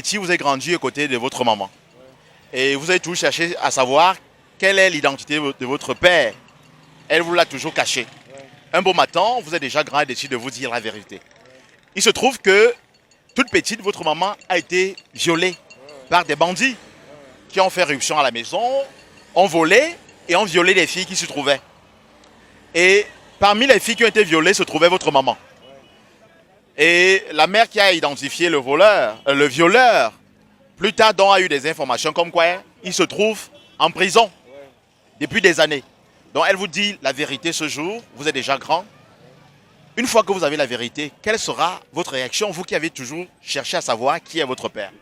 petit, vous avez grandi aux côtés de votre maman. Et vous avez toujours cherché à savoir quelle est l'identité de votre père. Elle vous l'a toujours caché. Un beau matin, vous êtes déjà grand et décide de vous dire la vérité. Il se trouve que, toute petite, votre maman a été violée par des bandits qui ont fait éruption à la maison, ont volé et ont violé les filles qui se trouvaient. Et parmi les filles qui ont été violées se trouvait votre maman. Et la mère qui a identifié le violeur, plus tard donc a eu des informations comme quoi il se trouve en prison depuis des années. Donc elle vous dit la vérité ce jour, vous êtes déjà grand. Une fois que vous avez la vérité, quelle sera votre réaction, vous qui avez toujours cherché à savoir qui est votre père?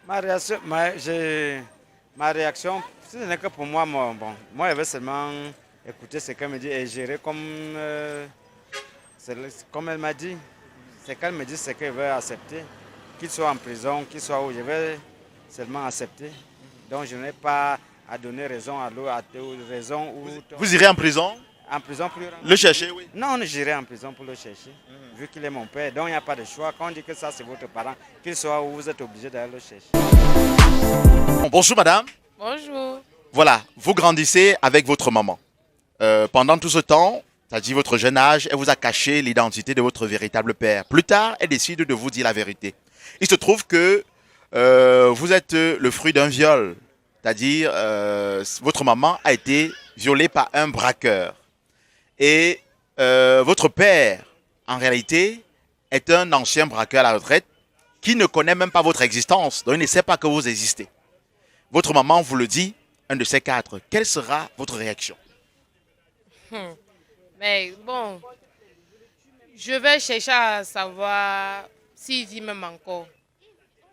Ma réaction, ce n'est que pour moi, moi je vais seulement écouter ce qu'elle me dit et gérer comme elle m'a dit. C'est qu'elle me dit ce qu'elle veut accepter. Qu'il soit en prison, qu'il soit où, je vais seulement accepter. Donc je n'ai pas à donner raison à l'autre, raison ou... Vous irez en prison? En prison pour le chercher, oui. Non, j'irai en prison pour le chercher, vu qu'il est mon père. Donc il n'y a pas de choix. Quand on dit que ça c'est votre parent, qu'il soit où, vous êtes obligé d'aller le chercher. Bonjour madame. Bonjour. Voilà, vous grandissez avec votre maman. Pendant tout ce temps, c'est-à-dire votre jeune âge, elle vous a caché l'identité de votre véritable père. Plus tard, elle décide de vous dire la vérité. Il se trouve que vous êtes le fruit d'un viol. C'est-à-dire, votre maman a été violée par un braqueur. Et votre père, en réalité, est un ancien braqueur à la retraite qui ne connaît même pas votre existence. Donc, il ne sait pas que vous existez. Votre maman vous le dit, un de ces quatre. Quelle sera votre réaction? Mais bon, je vais chercher à savoir s'il vit même encore.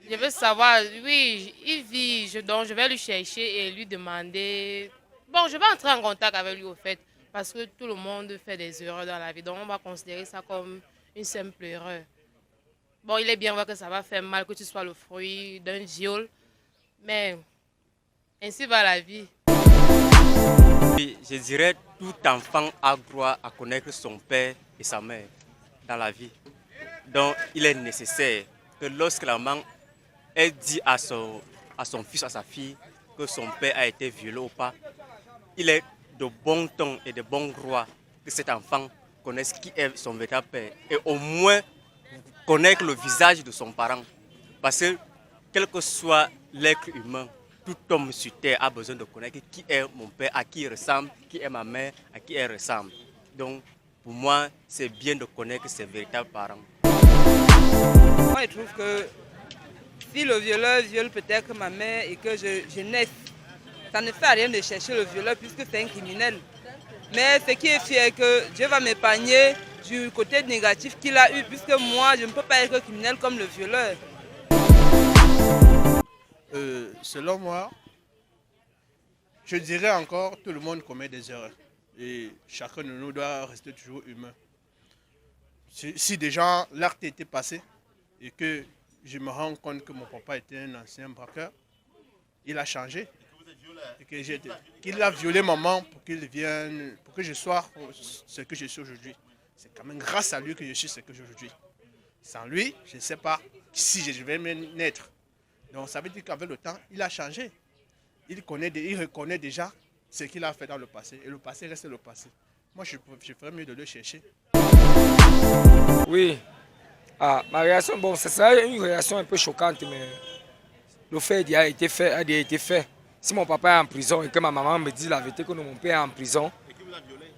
Je veux savoir, oui, il vit, donc je vais lui chercher et lui demander. Bon, je vais entrer en contact avec lui au fait, parce que tout le monde fait des erreurs dans la vie, donc on va considérer ça comme une simple erreur. Bon, il est bien vrai que ça va faire mal que tu sois le fruit d'un viol, mais ainsi va la vie. Oui, je dirais tout enfant a droit à connaître son père et sa mère dans la vie. Donc, il est nécessaire que lorsque la maman dit à son fils, à sa fille, que son père a été violé ou pas, il est de bon ton et de bon droit que cet enfant connaisse qui est son véritable père et au moins connaître le visage de son parent. Parce que quel que soit l'être humain, tout homme sur terre a besoin de connaître qui est mon père, à qui il ressemble, qui est ma mère, à qui elle ressemble. Donc, pour moi, c'est bien de connaître ses véritables parents. Moi, je trouve que si le violeur viole peut-être ma mère et que je naisse, ça ne fait rien de chercher le violeur puisque c'est un criminel. Mais ce qui est fier, que Dieu va m'épargner du côté négatif qu'il a eu, puisque moi, je ne peux pas être criminel comme le violeur. Selon moi, je dirais encore, tout le monde commet des erreurs. Et chacun de nous doit rester toujours humain. Si déjà l'acte était passé et que je me rends compte que mon papa était un ancien braqueur, il a changé. Et qu'il a violé maman pour qu'il vienne, pour que je sois ce que je suis aujourd'hui. C'est quand même grâce à lui que je suis ce que je suis aujourd'hui. Sans lui, je ne sais pas si je vais même naître. Donc ça veut dire qu'avec le temps, il a changé. Il reconnaît déjà ce qu'il a fait dans le passé. Et le passé reste le passé. Moi, je ferais mieux de le chercher. Oui. Ah, ma réaction, bon, ce sera une réaction un peu choquante, mais le fait a été fait. Si mon papa est en prison et que ma maman me dit la vérité que mon père est en prison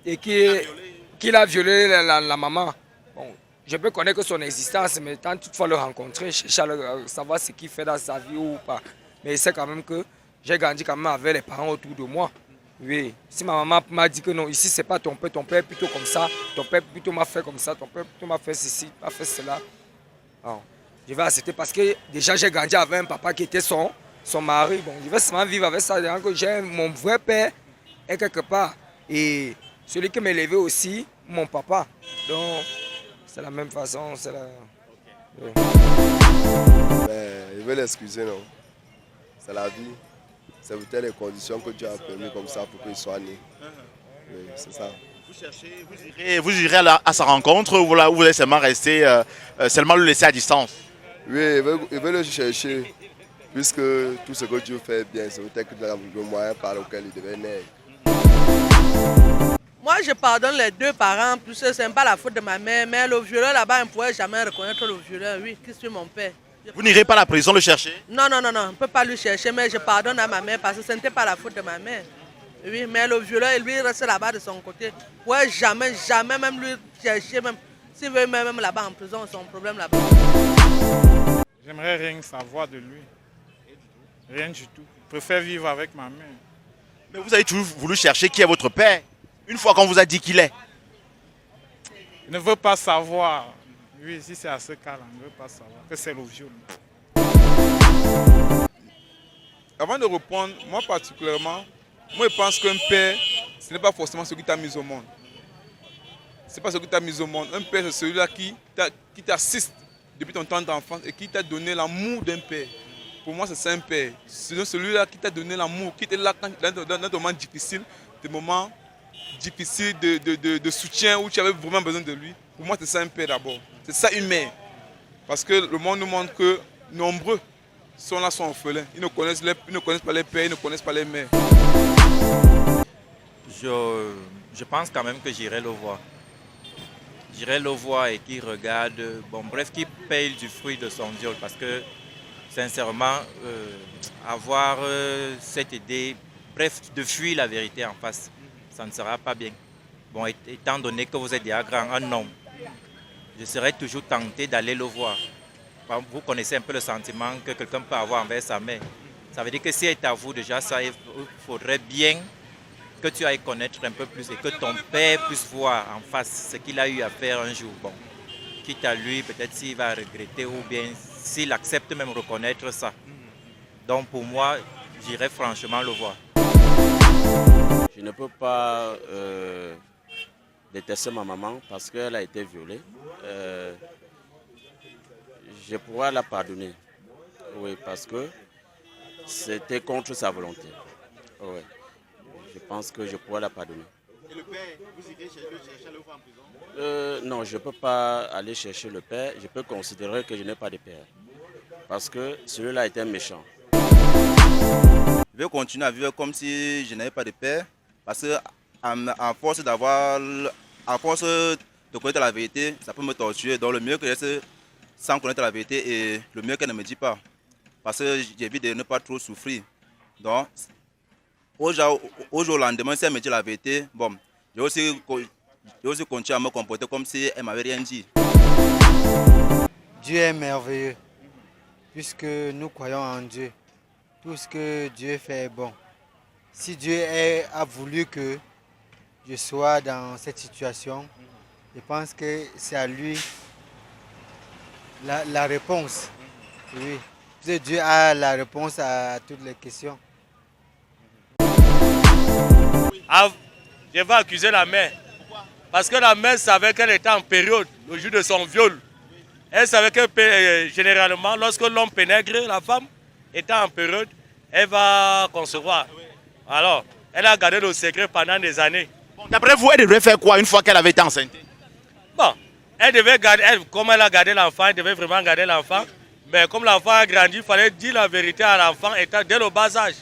et qu'il a violé la maman, bon, je peux connaître son existence, mais tant toutefois le rencontrer, chercher à savoir ce qu'il fait dans sa vie ou pas. Mais c'est quand même que j'ai grandi quand même avec les parents autour de moi. Oui, si ma maman m'a dit que non, ici c'est pas ton père est plutôt comme ça, ton père plutôt m'a fait comme ça, ton père plutôt m'a fait ceci, m'a fait cela. Alors, je vais accepter parce que déjà j'ai grandi avec un papa qui était son mari. Bon, je vais seulement vivre avec ça. J'ai mon vrai père est quelque part. Et celui qui m'a élevé aussi, mon papa. Donc, c'est la même façon. C'est la... Oui. Mais je vais l'excuser, non. C'est la vie. C'est peut-être les conditions que Dieu a permis comme ça pour qu'il soit né. Oui, c'est ça. Vous irez à sa rencontre ou vous allez seulement rester, seulement le laisser à distance? Oui, il veut le chercher. Puisque tout ce que Dieu fait bien, c'est peut-être le moyen par lequel il devait naître. Moi, je pardonne les deux parents, puisque ce n'est pas la faute de ma mère. Mais le violeur là-bas, on ne pourrait jamais reconnaître le violeur. Oui, qui est mon père. Vous n'irez pas à la prison le chercher? Non, non, non, non, on ne peut pas le chercher, mais je pardonne à ma mère parce que ce n'était pas la faute de ma mère. Oui, mais le violeur, lui, reste là-bas de son côté. Ouais, jamais, jamais même lui chercher, même s'il veut même là-bas en prison, son problème là-bas. J'aimerais rien savoir de lui. Rien du tout. Je préfère vivre avec ma mère. Mais vous avez toujours voulu chercher qui est votre père, une fois qu'on vous a dit qu'il est. Il ne veut pas savoir. Oui, si c'est à ce cas-là, il ne veut pas savoir que c'est le viol. Avant de reprendre, moi particulièrement, moi je pense qu'un père, ce n'est pas forcément celui qui t'a mis au monde. Ce n'est pas celui qui t'a mis au monde. Un père, c'est celui-là qui t'assiste depuis ton temps d'enfance et qui t'a donné l'amour d'un père. Pour moi, c'est ça un père. C'est celui-là qui t'a donné l'amour, qui était là dans des moments difficiles, des moments difficiles de soutien où tu avais vraiment besoin de lui. Pour moi, c'est ça un père d'abord. C'est ça une mère. Parce que le monde nous montre que nombreux sont là, sont orphelins. Ils ne connaissent pas les pères, ils ne connaissent pas les mères. Je pense quand même que j'irai le voir. J'irai le voir et qu'il regarde, bon bref, qu'il paye du fruit de son viol. Parce que sincèrement, avoir cette idée, bref, de fuir la vérité en face, ça ne sera pas bien. Bon, étant donné que vous êtes déjà grand, un homme, je serai toujours tenté d'aller le voir. Vous connaissez un peu le sentiment que quelqu'un peut avoir envers sa mère. Ça veut dire que si c'est à vous déjà, ça, il faudrait bien que tu ailles connaître un peu plus et que ton père puisse voir en face ce qu'il a eu à faire un jour. Bon, quitte à lui, peut-être s'il va regretter ou bien s'il accepte même reconnaître ça. Donc pour moi, j'irai franchement le voir. Je ne peux pas détester ma maman parce qu'elle a été violée. Je pourrais la pardonner. Oui, parce que c'était contre sa volonté. Oui. Je pense que je pourrais la pardonner. Et le père, vous irez chercher le voir en prison? Non, je ne peux pas aller chercher le père. Je peux considérer que je n'ai pas de père. Parce que celui-là était méchant. Je vais continuer à vivre comme si je n'avais pas de père. Parce que à force de connaître la vérité, ça peut me torturer. Donc le mieux que je reste sans connaître la vérité et le mieux qu'elle ne me dit pas. Parce que j'évite de ne pas trop souffrir. Donc, au jour lendemain, si elle me dit la vérité, bon, je vais aussi continuer à me comporter comme si elle ne m'avait rien dit. Dieu est merveilleux, puisque nous croyons en Dieu. Tout ce que Dieu fait est bon. Si Dieu a voulu que je sois dans cette situation, je pense que c'est à lui la réponse. Oui. Parce que Dieu a la réponse à toutes les questions. Je vais accuser la mère. Parce que la mère savait qu'elle était en période, le jour de son viol. Elle savait que généralement, lorsque l'homme pénètre, la femme étant en période, elle va concevoir. Alors, elle a gardé le secret pendant des années. Bon, d'après vous, elle devrait faire quoi une fois qu'elle avait été enceinte? Bon, elle devait garder, comme elle a gardé l'enfant, elle devait vraiment garder l'enfant. Mais comme l'enfant a grandi, il fallait dire la vérité à l'enfant dès le bas âge.